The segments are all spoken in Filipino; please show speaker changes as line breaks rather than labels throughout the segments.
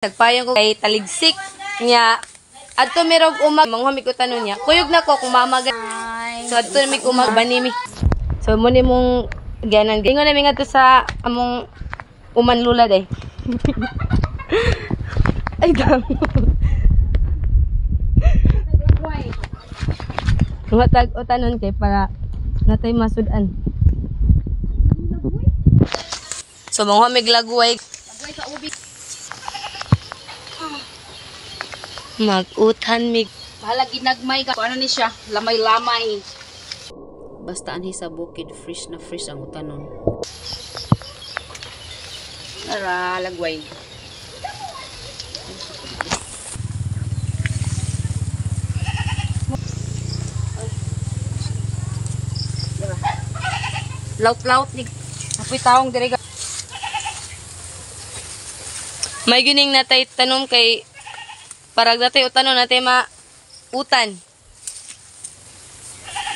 Nagpayong ko kay taligsik niya. Adto mirog umag manghamig ko tanon niya. Kuyog na ko kung mamaga. So adto mi umag banimi. So mo ni mong ganan. Gingon na mi ngadto sa among uman lula day. Ay dang. Matag o tanon kay para natay masudan. So manghamig lagway. Lagway sa ubi. Mag-utan mig.
Bahala ginagmay ka. Ano ni siya? Lamay-lamay. Basta anhi sa bukid, fresh na fresh ang utanon. Tara, lagway. Laut-laut ni. Apoy taong direga.
May gining natay tanom kay parag datay utanon natay utan.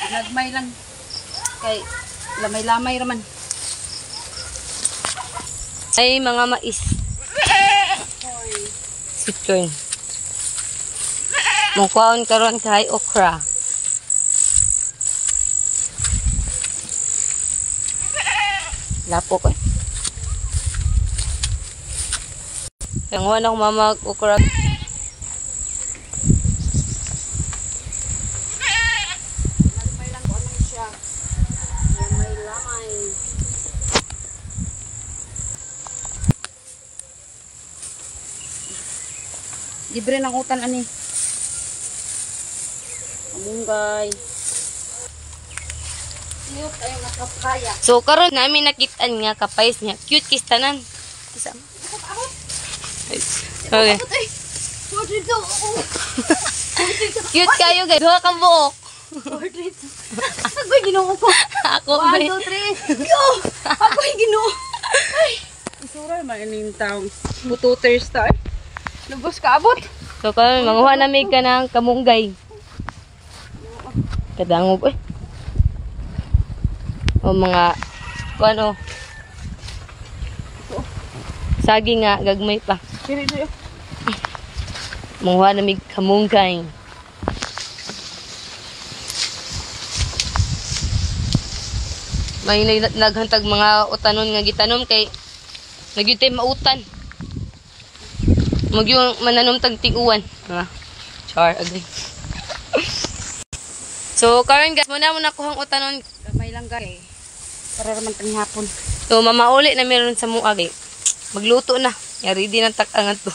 Ginagmay lang. Kay lamay-lamay raman.
Ay mga mais. Sweet corn. Mungkwaon karon kay okra. Lapo ko. Ang wanang mamag okra.
Libre ng utan ani. Amunggay. Siyop tayo nakapaya.
So karon namin nakitaan nga kapais niya. Cute kis tanan. Isa. Okay. Cute kayo guys. Duha ka buok.
Ako'y ginoo ko.
Ako
1, 2, 3. Yo! Ako'y ginoo. Ay! Isura mainin taong bututers ta. Lubos ka abot.
So karon manguha na mi ka ng kamunggay. Kadangog eh. O mga kuno. Sagi nga gagmay pa.
Dili dili.
Manguha na mi kamunggay. May naghantag mga utanon nga gitanom kay nagyutay mautan. Magyung mananom tag tiguan. Char agay. So karon guys, muna kuhang utanon
Gamay lang gay. Para raman tang hapon.
So mamauli na meron sa muag eh. Magluto na. Ya ready na tak-angat to.